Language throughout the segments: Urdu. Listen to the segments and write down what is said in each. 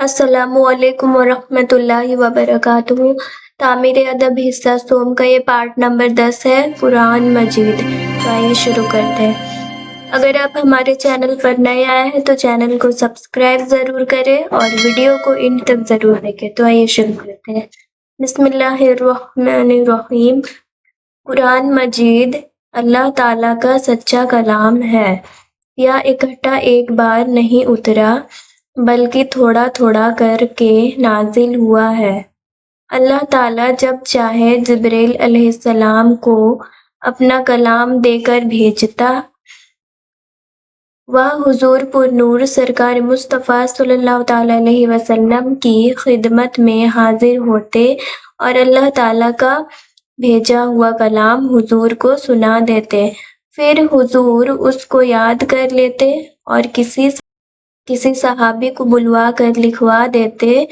السلام علیکم ورحمۃ اللہ وبرکاتہ۔ تعمیر ادب حصہ سوم کا یہ پارٹ نمبر 10 ہے، قرآن مجید۔ تو آئیے شروع کرتے ہیں۔ اگر آپ ہمارے چینل پر نئے آئے ہیں تو چینل کو سبسکرائب ضرور کریں اور ویڈیو کو انڈ تک ضرور دیکھیں۔ تو آئیے شروع کرتے ہیں۔ بسم اللہ الرحمن الرحیم۔ قرآن مجید اللہ تعالیٰ کا سچا کلام ہے۔ یہ اکٹھا ایک بار نہیں اترا بلکہ تھوڑا تھوڑا کر کے نازل ہوا ہے۔ اللہ تعالیٰ جب چاہے جبرائیل علیہ السلام کو اپنا کلام دے کر بھیجتا، وہ حضور پر نور سرکار مصطفیٰ صلی اللہ تعالیٰ علیہ وسلم کی خدمت میں حاضر ہوتے اور اللہ تعالیٰ کا بھیجا ہوا کلام حضور کو سنا دیتے، پھر حضور اس کو یاد کر لیتے اور کسی صحابی کو بلوا کر لکھوا دیتے۔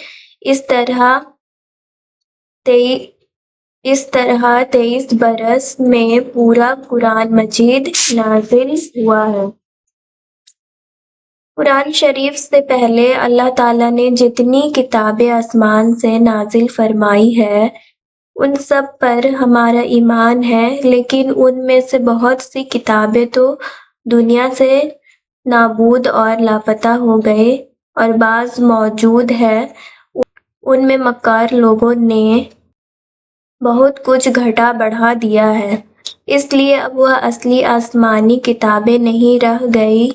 اس طرح 23 برس میں پورا قرآن مجید نازل ہوا ہے۔ قرآن شریف سے پہلے اللہ تعالیٰ نے جتنی کتابیں آسمان سے نازل فرمائی ہے ان سب پر ہمارا ایمان ہے، لیکن ان میں سے بہت سی کتابیں تو دنیا سے نابود اور لاپتہ ہو گئے اور بعض موجود ہے۔ ان میں مکار لوگوں نے بہت کچھ گھٹا بڑھا دیا ہے، اس لیے اب وہ اصلی آسمانی کتابیں نہیں رہ گئی۔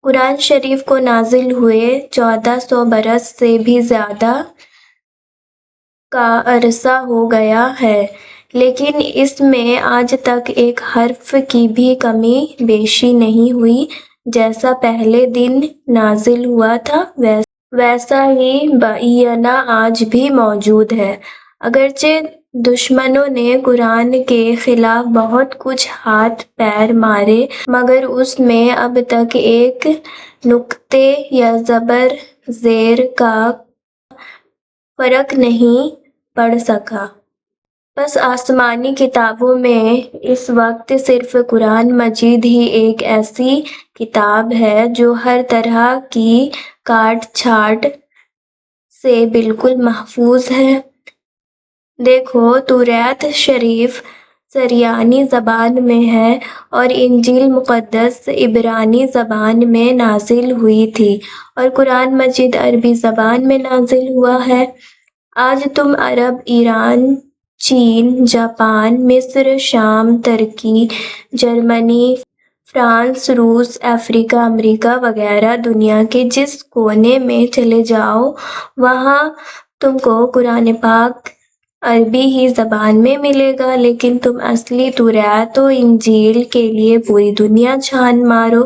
قرآن شریف کو نازل ہوئے 1400 برس سے بھی زیادہ کا عرصہ ہو گیا ہے، لیکن اس میں آج تک ایک حرف کی بھی کمی بیشی نہیں ہوئی۔ جیسا پہلے دن نازل ہوا تھا ویسا ہی بعینہ آج بھی موجود ہے۔ اگرچہ دشمنوں نے قرآن کے خلاف بہت کچھ ہاتھ پیر مارے، مگر اس میں اب تک ایک نقطے یا زبر زیر کا فرق نہیں پڑ سکا۔ بس آسمانی کتابوں میں اس وقت صرف قرآن مجید ہی ایک ایسی کتاب ہے جو ہر طرح کی کاٹ چھانٹ سے بالکل محفوظ ہے۔ دیکھو، توریت شریف سریانی زبان میں ہے اور انجیل مقدس عبرانی زبان میں نازل ہوئی تھی، اور قرآن مجید عربی زبان میں نازل ہوا ہے۔ آج تم عرب، ایران، چین، جاپان، مصر، شام، ترکی، جرمنی، فرانس، روس، افریقہ، امریکہ وغیرہ دنیا کے جس کونے میں چلے جاؤ، وہاں تم کو قرآن پاک عربی ہی زبان میں ملے گا، لیکن تم اصلی توریت و انجیل کے لیے پوری دنیا چھان مارو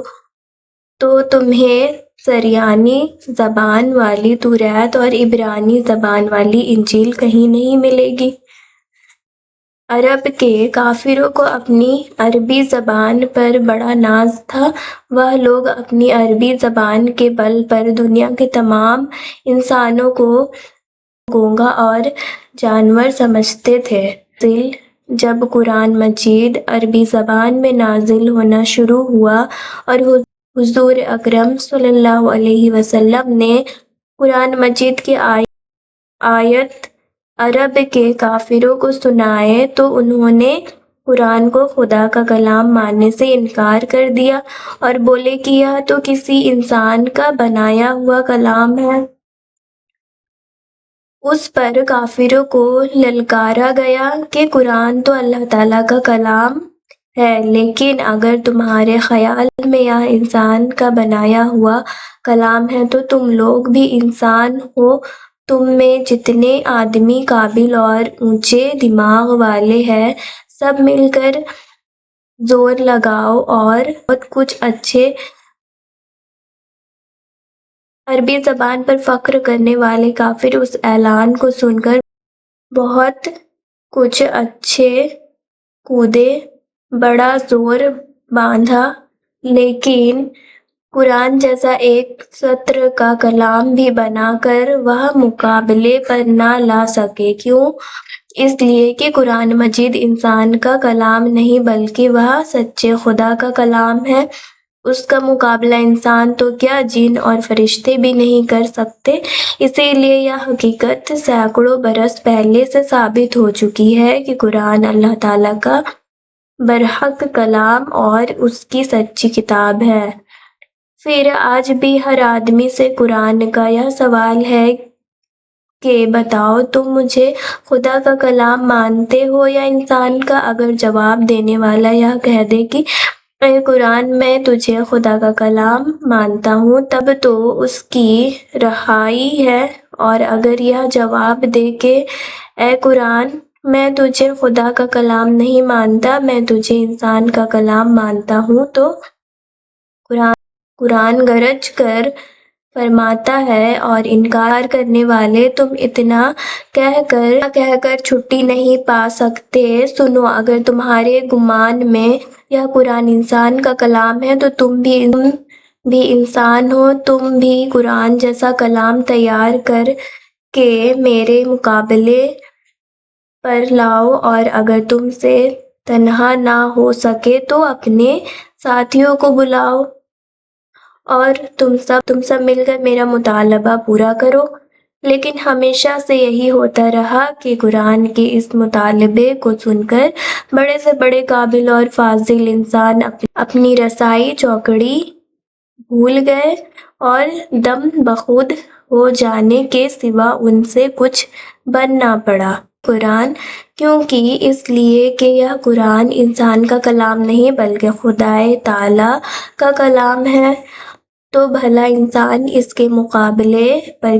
تو تمہیں سریانی زبان والی توریت اور عبرانی زبان والی انجیل کہیں نہیں ملے گی۔ عرب کے کافروں کو اپنی عربی زبان پر بڑا ناز تھا۔ وہ لوگ اپنی عربی زبان کے بل پر دنیا کے تمام انسانوں کو گونگا اور جانور سمجھتے تھے۔ جب قرآن مجید عربی زبان میں نازل ہونا شروع ہوا اور حضور اکرم صلی اللہ علیہ وسلم نے قرآن مجید کی آیت عرب کے کافروں کو سنائے تو انہوں نے قرآن کو خدا کا کلام ماننے سے انکار کر دیا اور بولے کہ یہ تو کسی انسان کا بنایا ہوا کلام ہے۔ اس پر کافروں کو للکارا گیا کہ قرآن تو اللہ تعالیٰ کا کلام ہے، لیکن اگر تمہارے خیال میں یہ انسان کا بنایا ہوا کلام ہے تو تم لوگ بھی انسان ہو۔ تم میں جتنے آدمی قابل اور اونچے دماغ والے ہیں، سب مل کر زور لگاؤ اور بہت کچھ اچھے عربی زبان پر فخر کرنے والے کافر اس اعلان کو سن کر بہت کچھ اچھے کودے، بڑا زور باندھا، لیکن قرآن جیسا ایک سطر کا کلام بھی بنا کر وہ مقابلے پر نہ لا سکے۔ کیوں؟ اس لیے کہ قرآن مجید انسان کا کلام نہیں بلکہ وہ سچے خدا کا کلام ہے۔ اس کا مقابلہ انسان تو کیا جن اور فرشتے بھی نہیں کر سکتے۔ اسی لیے یہ حقیقت سینکڑوں برس پہلے سے ثابت ہو چکی ہے کہ قرآن اللہ تعالیٰ کا برحق کلام اور اس کی سچی کتاب ہے۔ پھر آج بھی ہر آدمی سے قرآن کا یہ سوال ہے کہ بتاؤ تم مجھے خدا کا کلام مانتے ہو یا انسان کا؟ اگر جواب دینے والا یہ کہہ دے کہ اے قرآن میں تجھے خدا کا کلام مانتا ہوں، تب تو اس کی رہائی ہے، اور اگر یہ جواب دے کہ اے قرآن میں تجھے خدا کا کلام نہیں مانتا، میں تجھے انسان کا کلام مانتا ہوں، تو قرآن گرج کر فرماتا ہے اور انکار کرنے والے تم اتنا کہہ کر چھٹی نہیں پا سکتے۔ سنو، اگر تمہارے گمان میں یہ قرآن انسان کا کلام ہے تو تم بھی انسان ہو، تم بھی قرآن جیسا کلام تیار کر کے میرے مقابلے پر لاؤ، اور اگر تم سے تنہا نہ ہو سکے تو اپنے ساتھیوں کو بلاؤ اور تم سب مل کر میرا مطالبہ پورا کرو۔ لیکن ہمیشہ سے یہی ہوتا رہا کہ قرآن کے اس مطالبے کو سن کر بڑے سے بڑے قابل اور فاضل انسان اپنی رسائی چوکڑی بھول گئے اور دم بخود ہو جانے کے سوا ان سے کچھ بن نہ پڑا۔ قرآن کیونکہ اس لیے کہ یہ قرآن انسان کا کلام نہیں بلکہ خدائے تعالیٰ کا کلام ہے، تو بھلا انسان اس کے مقابلے پر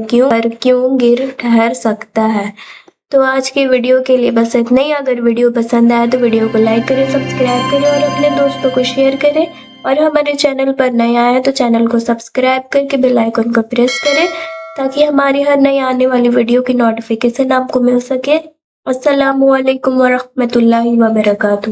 کیوں گر ٹھہر سکتا ہے؟ تو آج کی ویڈیو کے لیے بس اتنا ہی۔ اگر ویڈیو پسند آئے تو ویڈیو کو لائک کریں، سبسکرائب کریں اور اپنے دوستوں کو شیئر کریں، اور ہمارے چینل پر نئے آئے تو چینل کو سبسکرائب کر کے بیل آئیکن کو پریس کریں تاکہ ہماری ہر نئی آنے والی ویڈیو کی نوٹیفیکیشن آپ کو مل سکے۔ السلام علیکم ورحمۃ اللہ وبرکاتہ۔